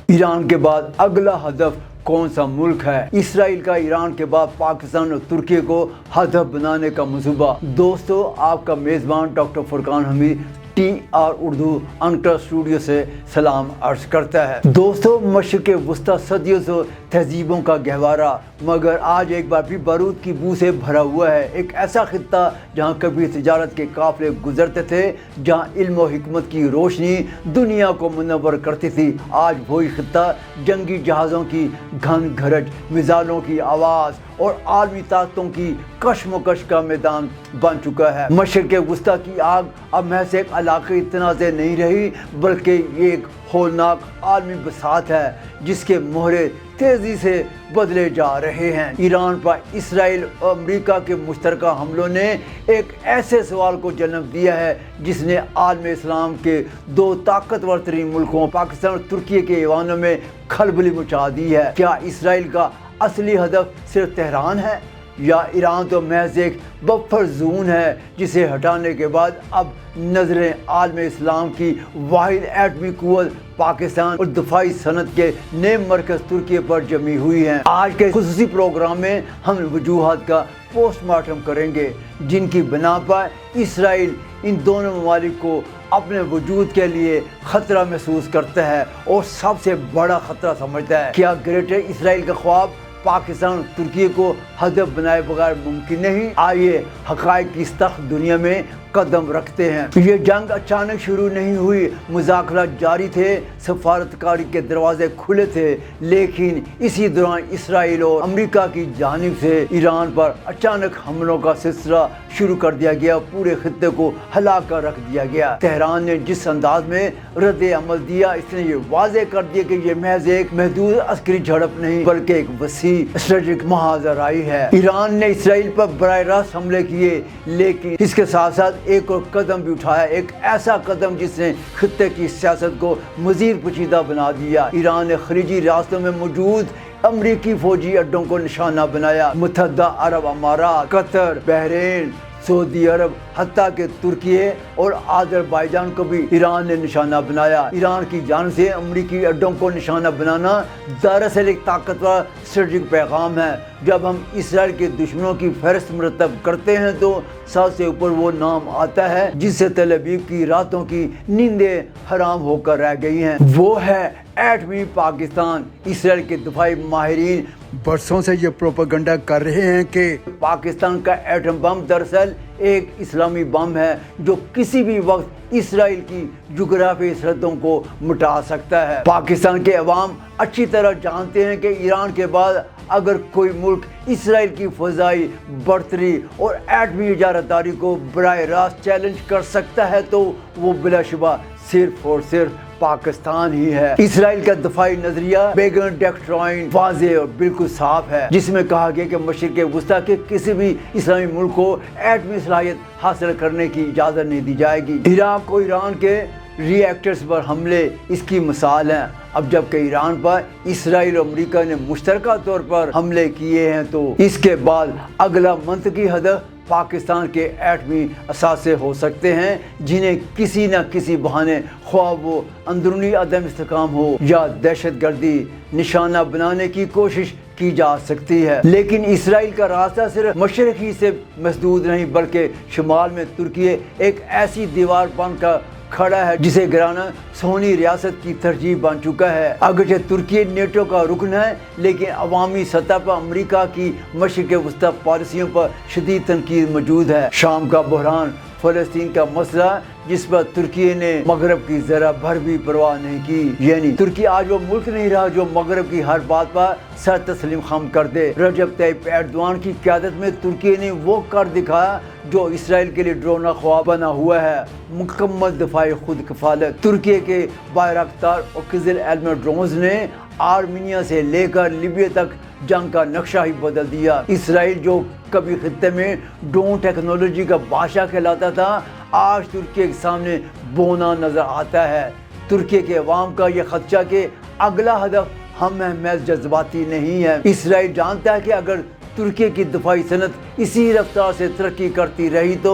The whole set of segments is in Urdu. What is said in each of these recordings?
ایران کے بعد اگلا ہدف کون سا ملک ہے؟ اسرائیل کا ایران کے بعد پاکستان اور ترکی کو ہدف بنانے کا منصوبہ۔ دوستو، آپ کا میزبان doctor Furqan Hameed T R Urdu anchor studio سے سلام عرض کرتا ہے۔ دوستو، مشرق وسطیٰ صدیوں سے تہذیبوں کا گہوارہ، مگر آج ایک بار بھی بارود کی بو سے بھرا ہوا ہے۔ ایک ایسا خطہ جہاں کبھی تجارت کے قافلے گزرتے تھے، جہاں علم و حکمت کی روشنی دنیا کو منور کرتی تھی، آج وہی خطہ جنگی جہازوں کی گھن گھرج، میزائلوں کی آواز اور عالمی طاقتوں کی کشمکش کا میدان بن چکا ہے۔ مشرق وسطیٰ کی آگ اب محض ایک علاقائی تنازع نہیں رہی، بلکہ یہ ایک ہولناک عالمی بساط ہے جس کے مہرے تیزی سے بدلے جا رہے ہیں۔ ایران پر اسرائیل اور امریکہ کے مشترکہ حملوں نے ایک ایسے سوال کو جنم دیا ہے جس نے عالم اسلام کے دو طاقتور ترین ملکوں پاکستان اور ترکی کے ایوانوں میں کھلبلی مچا دی ہے۔ کیا اسرائیل کا اصلی ہدف صرف تہران ہے، یا ایران تو محض ایک بفر زون ہے جسے ہٹانے کے بعد اب نظریں عالم اسلام کی واحد ایٹمی قوت پاکستان اور دفاعی صنعت کے نئے مرکز ترکی پر جمی ہوئی ہیں؟ آج کے خصوصی پروگرام میں ہم وجوہات کا پوسٹ مارٹم کریں گے جن کی بنا پر اسرائیل ان دونوں ممالک کو اپنے وجود کے لیے خطرہ محسوس کرتا ہے اور سب سے بڑا خطرہ سمجھتا ہے۔ کیا گریٹر اسرائیل کا خواب پاکستان اور ترکی کو ہدف بنائے بغیر ممکن نہیں؟ آئیے حقائق کی سخت دنیا میں قدم رکھتے ہیں۔ یہ جنگ اچانک شروع نہیں ہوئی، مذاکرات جاری تھے، سفارتکاری کے دروازے کھلے تھے، لیکن اسی دوران اسرائیل اور امریکہ کی جانب سے ایران پر اچانک حملوں کا سلسلہ شروع کر دیا گیا، پورے خطے کو ہلا کر رکھ دیا گیا۔ تہران نے جس انداز میں رد عمل دیا، اس نے یہ واضح کر دیا کہ یہ محض ایک محدود عسکری جھڑپ نہیں بلکہ ایک وسیع اسٹریٹجک محاذ رائی ہے۔ ایران نے اسرائیل پر براہ راست حملے کیے، لیکن اس کے ساتھ ساتھ ایک اور قدم بھی اٹھایا، ایک ایسا قدم جس نے خطے کی سیاست کو مزید پیچیدہ بنا دیا۔ ایران نے خلیجی ریاستوں میں موجود امریکی فوجی اڈوں کو نشانہ بنایا۔ متحدہ عرب امارات، قطر، بحرین، سعودی عرب، حتیٰ کہ ترکی اور آذربائیجان کو بھی ایران نے نشانہ بنایا۔ ایران کی جانب سے امریکی اڈوں کو نشانہ بنانا دراصل ایک طاقتور اسٹریٹجک پیغام ہے۔ جب ہم اسرائیل کے دشمنوں کی فہرست مرتب کرتے ہیں تو سب سے اوپر وہ نام آتا ہے جس سے تل ابیب کی راتوں کی نیندیں حرام ہو کر رہ گئی ہیں، وہ ہے ایٹمی پاکستان۔ اسرائیل کے دفاعی ماہرین برسوں سے یہ پروپیگنڈا کر رہے ہیں کہ پاکستان کا ایٹم بم دراصل ایک اسلامی بم ہے جو کسی بھی وقت اسرائیل کی جغرافیائی سرحدوں کو مٹا سکتا ہے۔ پاکستان کے عوام اچھی طرح جانتے ہیں کہ ایران کے بعد اگر کوئی ملک اسرائیل کی فضائی برتری اور ایٹمی اجارہ داری کو براہ راست چیلنج کر سکتا ہے تو وہ بلا شبہ صرف اور صرف پاکستان ہی ہے۔ اسرائیل کا دفاعی نظریہ بیگن ڈیکٹرائن واضح اور بالکل صاف ہے، جس میں کہا گیا کہ مشرق وسطیٰ کے کسی بھی اسلامی ملک کو ایٹمی صلاحیت حاصل کرنے کی اجازت نہیں دی جائے گی۔ عراق کو ایران کے ری ایکٹرز پر حملے اس کی مثال ہیں۔ اب جب کہ ایران پر اسرائیل اور امریکہ نے مشترکہ طور پر حملے کیے ہیں تو اس کے بعد اگلا منطقی ہدف پاکستان کے ایٹمی اثاثے ہو سکتے ہیں، جنہیں کسی نہ کسی بہانے، خواہ وہ اندرونی عدم استحکام ہو یا دہشت گردی، نشانہ بنانے کی کوشش کی جا سکتی ہے۔ لیکن اسرائیل کا راستہ صرف مشرق ہی سے مسدود نہیں بلکہ شمال میں ترکی ایک ایسی دیوار بن کر کھڑا ہے جسے گرانا سونی ریاست کی ترجیح بن چکا ہے۔ اگرچہ ترکی نیٹو کا رکن ہے، لیکن عوامی سطح پر امریکہ کی مشرق وسطیٰ پالیسیوں پر شدید تنقید موجود ہے۔ شام کا بحران، فلسطین کا مسئلہ جس پر ترکی نے مغرب کی ذرا بھر بھی پرواہ نہیں کی، یعنی ترکی آج وہ ملک نہیں رہا جو مغرب کی ہر بات پر سر تسلیم خم کر دے۔ رجب طیب ایردوان کی قیادت میں ترکی نے وہ کر دکھایا جو اسرائیل کے لیے ڈرونا خواب بنا ہوا ہے، مکمل دفاعی خود کفالت۔ ترکی کے بائراکتار اور قزل علم ڈرونز نے آرمینیا سے لے کر لیبیا تک جنگ کا نقشہ ہی بدل دیا۔ اسرائیل جو کبھی خطے میں ڈرون ٹیکنالوجی کا بادشاہ کہلاتا تھا، آج ترکی کے سامنے بونا نظر آتا ہے۔ ترکی کے عوام کا یہ خدشہ کہ اگلا ہدف ہم محض جذباتی نہیں ہے۔ اسرائیل جانتا ہے کہ اگر ترکی کی دفاعی صنعت اسی رفتار سے ترقی کرتی رہی تو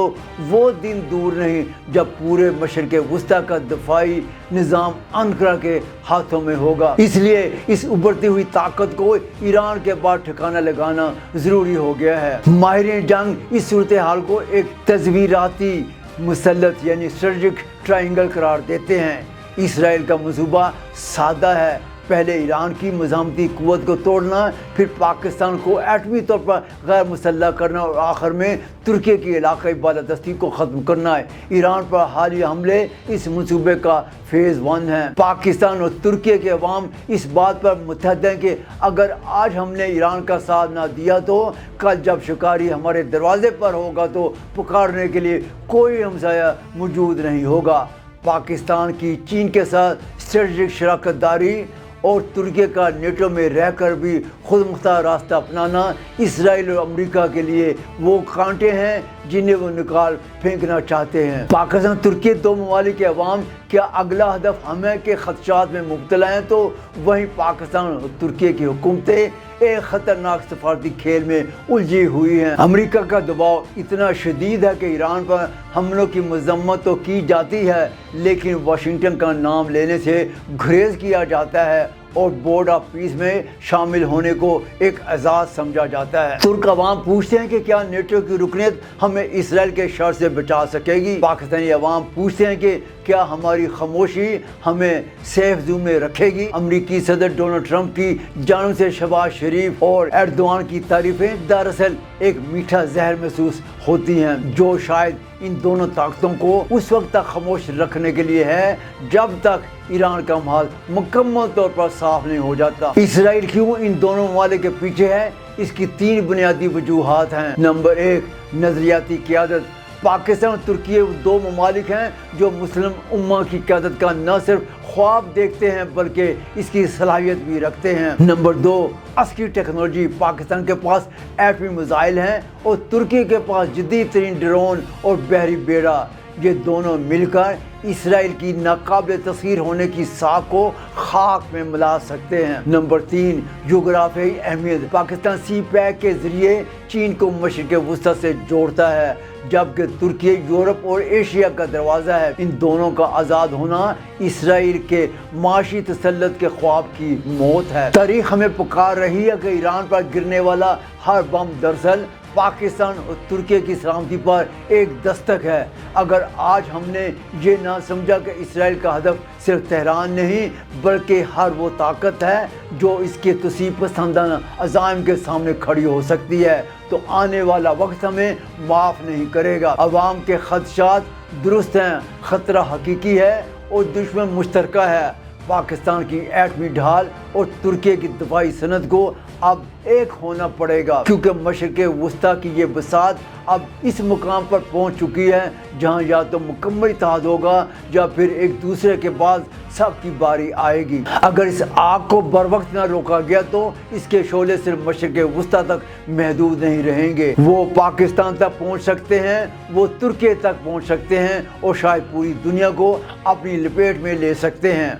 وہ دن دور نہیں جب پورے مشرق وسطیٰ کا دفاعی نظام انقرہ کے ہاتھوں میں ہوگا۔ اس لیے اس ابھرتی ہوئی طاقت کو ایران کے بعد ٹھکانہ لگانا ضروری ہو گیا ہے۔ ماہرین جنگ اس صورتحال کو ایک تزویراتی مسلط یعنی اسٹریٹجک ٹرائنگل قرار دیتے ہیں۔ اسرائیل کا منصوبہ سادہ ہے، پہلے ایران کی مزاحمتی قوت کو توڑنا، پھر پاکستان کو ایٹمی طور پر غیر مسلح کرنا اور آخر میں ترکی کی علاقائی بالادستی کو ختم کرنا ہے۔ ایران پر حالیہ حملے اس منصوبے کا فیز 1 ہے۔ پاکستان اور ترکی کے عوام اس بات پر متحد ہیں کہ اگر آج ہم نے ایران کا ساتھ نہ دیا تو کل جب شکاری ہمارے دروازے پر ہوگا تو پکارنے کے لیے کوئی ہمسایہ موجود نہیں ہوگا۔ پاکستان کی چین کے ساتھ اسٹریٹجک شراکت داری اور ترکی کا نیٹو میں رہ کر بھی خود مختار راستہ اپنانا اسرائیل اور امریکہ کے لیے وہ کانٹے ہیں جنہیں وہ نکال پھینکنا چاہتے ہیں۔ پاکستان ترکی دو ممالک کے عوام کیا اگلا ہدف ہمیں کے خدشات میں مبتلا ہیں تو وہیں پاکستان اور ترکی کی حکومتیں ایک خطرناک سفارتی کھیل میں الجھی ہوئی ہیں۔ امریکہ کا دباؤ اتنا شدید ہے کہ ایران پر حملوں کی مذمت تو کی جاتی ہے لیکن واشنگٹن کا نام لینے سے گریز کیا جاتا ہے اور بورڈ آف پیس میں شامل ہونے کو ایک اعزاز سمجھا جاتا ہے۔ ترک عوام پوچھتے ہیں کہ کیا نیٹو کی رکنیت ہمیں اسرائیل کے شر سے بچا سکے گی؟ پاکستانی عوام پوچھتے ہیں کہ کیا ہماری خاموشی ہمیں سیف زون میں رکھے گی؟ امریکی صدر ڈونلڈ ٹرمپ کی جانب سے شہباز شریف اور ایردوان کی تعریفیں دراصل ایک میٹھا زہر محسوس ہوتی ہیں جو شاید ان دونوں طاقتوں کو اس وقت تک خاموش رکھنے کے لیے ہے جب تک ایران کا محال مکمل طور پر صاف نہیں ہو جاتا۔ اسرائیل کیوں ان دونوں ممالک کے پیچھے ہے؟ اس کی 3 بنیادی وجوہات ہیں۔ نمبر 1، نظریاتی قیادت۔ پاکستان اور ترکی 2 ممالک ہیں جو مسلم امہ کی قیادت کا نہ صرف خواب دیکھتے ہیں بلکہ اس کی صلاحیت بھی رکھتے ہیں۔ نمبر 2، عسکری ٹیکنالوجی۔ پاکستان کے پاس ایٹمی میزائل ہیں اور ترکی کے پاس جدید ترین ڈرون اور بحری بیڑا۔ یہ دونوں مل کر اسرائیل کی ناقابل تسخیر ہونے کی ساکھ کو خاک میں ملا سکتے ہیں۔ نمبر 3، جغرافیائی اہمیت۔ پاکستان سی پیک کے ذریعے چین کو مشرق وسطیٰ سے جوڑتا ہے جبکہ ترکی یورپ اور ایشیا کا دروازہ ہے۔ ان دونوں کا آزاد ہونا اسرائیل کے معاشی تسلط کے خواب کی موت ہے۔ تاریخ ہمیں پکار رہی ہے کہ ایران پر گرنے والا ہر بم دراصل پاکستان اور ترکی کی سلامتی پر ایک دستک ہے۔ اگر آج ہم نے یہ نہ سمجھا کہ اسرائیل کا ہدف صرف تہران نہیں بلکہ ہر وہ طاقت ہے جو اس کے توسیع پسندانہ عزائم کے سامنے کھڑی ہو سکتی ہے تو آنے والا وقت ہمیں معاف نہیں کرے گا۔ عوام کے خدشات درست ہیں، خطرہ حقیقی ہے اور دشمن مشترکہ ہے۔ پاکستان کی ایٹمی ڈھال اور ترکی کی دفاعی صنعت کو اب ایک ہونا پڑے گا کیونکہ مشرق وسطیٰ کی یہ بساط اب اس مقام پر پہنچ چکی ہے جہاں یا تو مکمل اتحاد ہوگا یا پھر ایک دوسرے کے بعد سب کی باری آئے گی۔ اگر اس آگ کو بر وقت نہ روکا گیا تو اس کے شعلے صرف مشرق وسطیٰ تک محدود نہیں رہیں گے، وہ پاکستان تک پہنچ سکتے ہیں، وہ ترکی تک پہنچ سکتے ہیں اور شاید پوری دنیا کو اپنی لپیٹ میں لے سکتے ہیں۔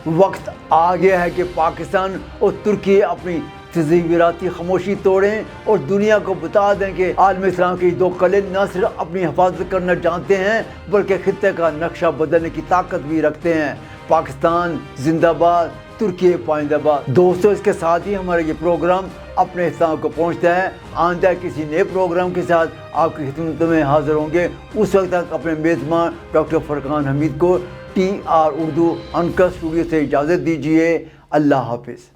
وقت آ گیا ہے کہ پاکستان اور ترکی اپنی تزویراتی خاموشی توڑیں اور دنیا کو بتا دیں کہ عالم اسلام کے 2 قلعے نہ صرف اپنی حفاظت کرنا جانتے ہیں بلکہ خطے کا نقشہ بدلنے کی طاقت بھی رکھتے ہیں۔ پاکستان زندہ باد، ترکی پائندہ باد۔ دوستو، اس کے ساتھ ہی ہمارا یہ پروگرام اپنے اختتام کو پہنچتا ہے۔ آئندہ کسی نئے پروگرام کے ساتھ آپ کی خدمت میں حاضر ہوں گے۔ اس وقت تک اپنے میزبان ڈاکٹر فرقان حمید کو TR اردو انکر اسٹوڈیو سے اجازت دیجیے۔ اللہ حافظ۔